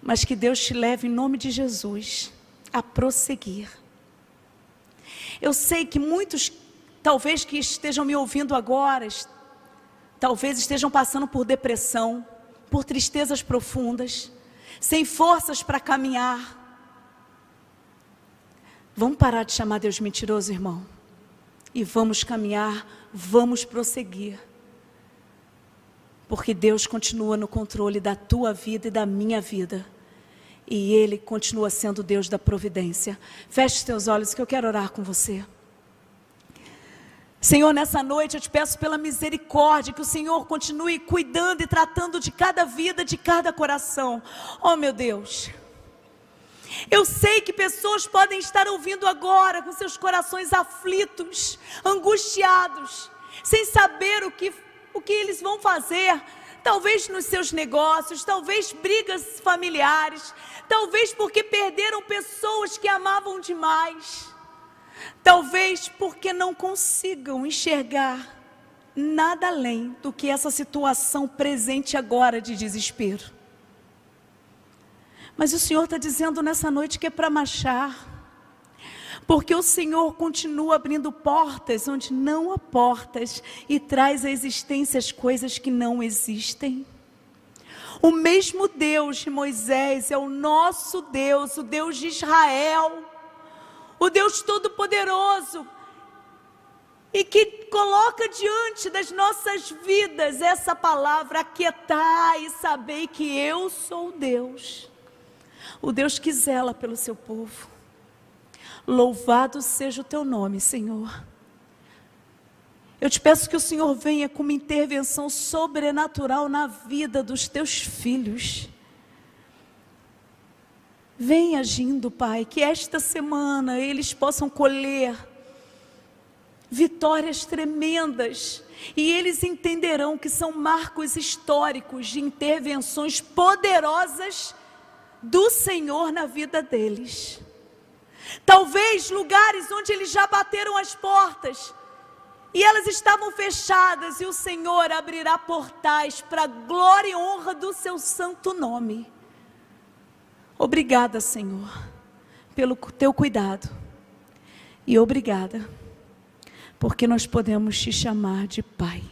Mas que Deus te leve em nome de Jesus a prosseguir. Eu sei que muitos, talvez que estejam me ouvindo agora, talvez estejam passando por depressão, por tristezas profundas, sem forças para caminhar. Vamos parar de chamar Deus de mentiroso, irmão? E vamos caminhar, vamos prosseguir. Porque Deus continua no controle da tua vida e da minha vida. E Ele continua sendo Deus da providência. Feche os teus olhos que eu quero orar com você. Senhor, nessa noite eu te peço pela misericórdia, que o Senhor continue cuidando e tratando de cada vida, de cada coração. Oh, meu Deus, eu sei que pessoas podem estar ouvindo agora com seus corações aflitos, angustiados, sem saber o que eles vão fazer, talvez nos seus negócios, talvez brigas familiares, talvez porque perderam pessoas que amavam demais, talvez porque não consigam enxergar nada além do que essa situação presente agora de desespero. Mas o Senhor está dizendo nessa noite que é para marchar, porque o Senhor continua abrindo portas onde não há portas e traz à existência as coisas que não existem. O mesmo Deus de Moisés é o nosso Deus, o Deus de Israel, o Deus Todo-Poderoso, e que coloca diante das nossas vidas essa palavra: aquietai e sabei que eu sou Deus, o Deus que zela pelo seu povo. Louvado seja o teu nome, Senhor. Eu te peço que o Senhor venha com uma intervenção sobrenatural na vida dos teus filhos. Vem agindo, Pai, que esta semana eles possam colher vitórias tremendas, e eles entenderão que são marcos históricos de intervenções poderosas do Senhor na vida deles. Talvez lugares onde eles já bateram as portas e elas estavam fechadas, e o Senhor abrirá portais para a glória e honra do seu santo nome. Obrigada, Senhor, pelo teu cuidado, e obrigada porque nós podemos te chamar de Pai.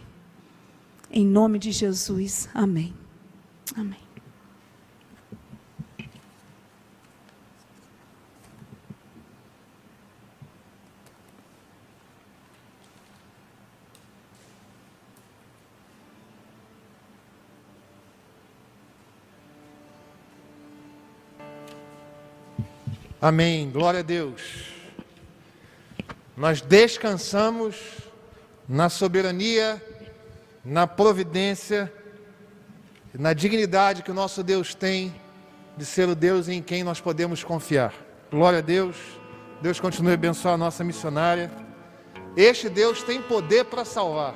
Em nome de Jesus, amém. Amém. Amém, glória a Deus. Nós descansamos na soberania, na providência, na dignidade que o nosso Deus tem de ser o Deus em quem nós podemos confiar. Glória a Deus. Deus continue a abençoar a nossa missionária. Este Deus tem poder para salvar,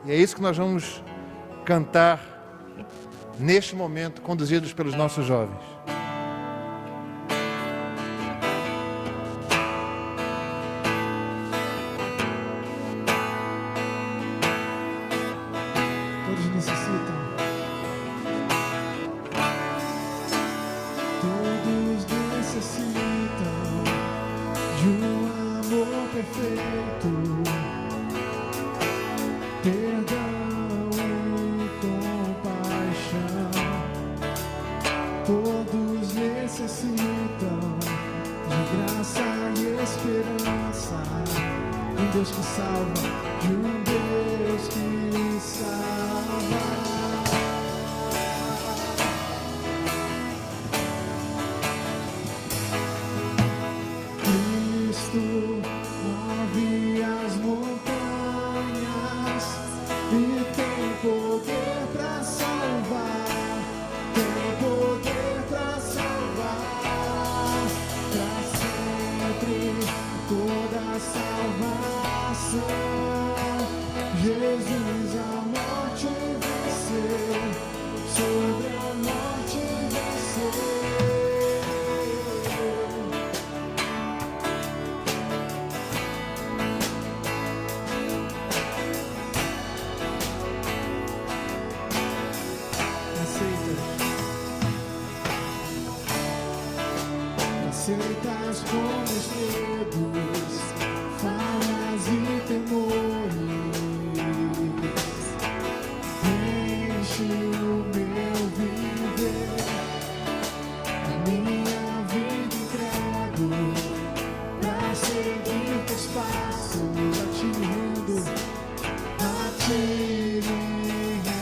e é isso que nós vamos cantar neste momento, conduzidos pelos nossos jovens. Aceitas com os medos, falas e temores. Enche o meu viver, a minha vida entrego, pra seguir teus passos, a ti me rendo, a ti me rendo.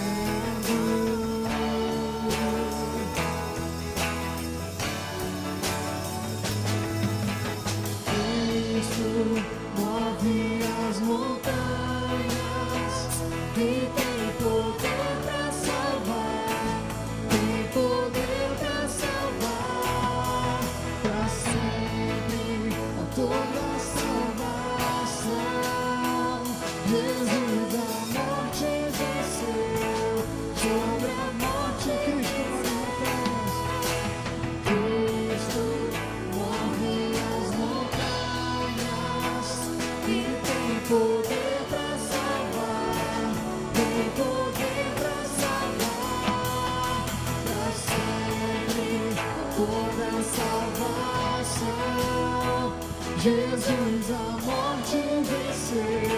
Jesus, a morte venceu,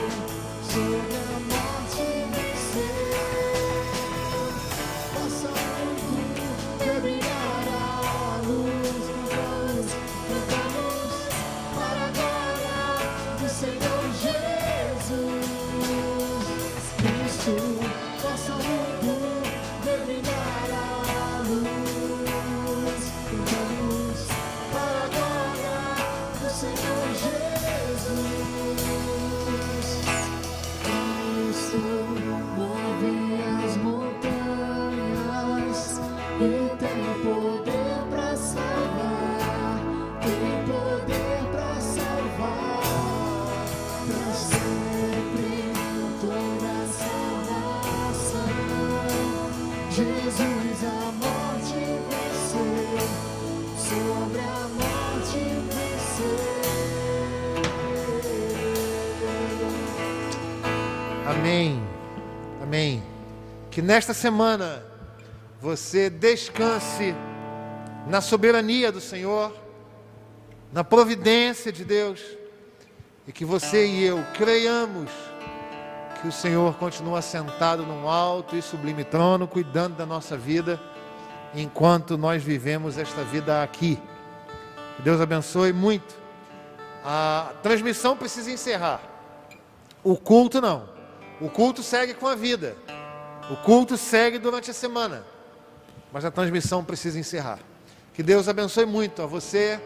sobre a morte venceu. Possa muito brilhar a luz, cantamos para a glória do Senhor Jesus Cristo. Possa muito brilhar a luz, cantamos para a glória do Senhor Jesus. Cristo move as montanhas e tem poder para salvar, tem poder para salvar, para sempre toda a salvação. Jesus a morte venceu, sobre a morte venceu. Amém. Amém. Que nesta semana você descanse na soberania do Senhor, na providência de Deus, e que você e eu creiamos que o Senhor continua sentado num alto e sublime trono, cuidando da nossa vida, enquanto nós vivemos esta vida aqui. Que Deus abençoe muito. A transmissão precisa encerrar. O culto não. O culto segue com a vida. O culto segue durante a semana. Mas a transmissão precisa encerrar. Que Deus abençoe muito a você,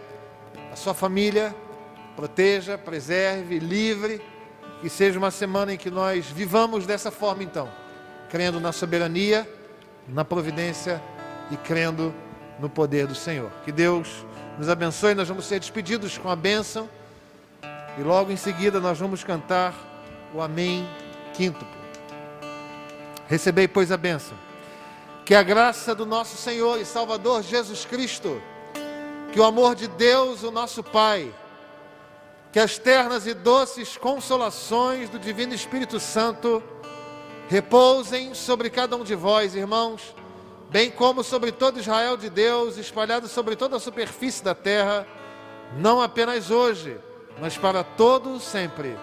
a sua família, proteja, preserve, livre. Que seja uma semana em que nós vivamos dessa forma então, crendo na soberania, na providência e crendo no poder do Senhor. Que Deus nos abençoe. Nós vamos ser despedidos com a bênção e logo em seguida nós vamos cantar o Amém quíntuplo. Recebei, pois, a bênção. Que a graça do nosso Senhor e Salvador Jesus Cristo, que o amor de Deus, o nosso Pai, que as ternas e doces consolações do Divino Espírito Santo repousem sobre cada um de vós, irmãos, bem como sobre todo Israel de Deus, espalhado sobre toda a superfície da terra, não apenas hoje, mas para todo sempre.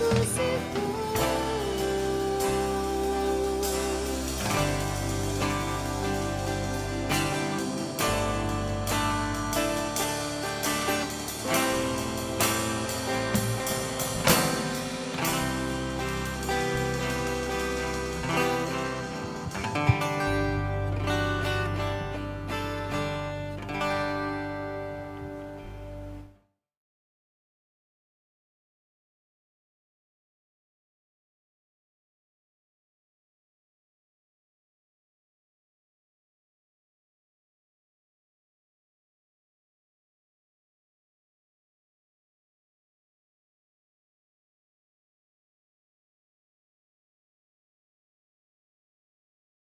ressuscitou.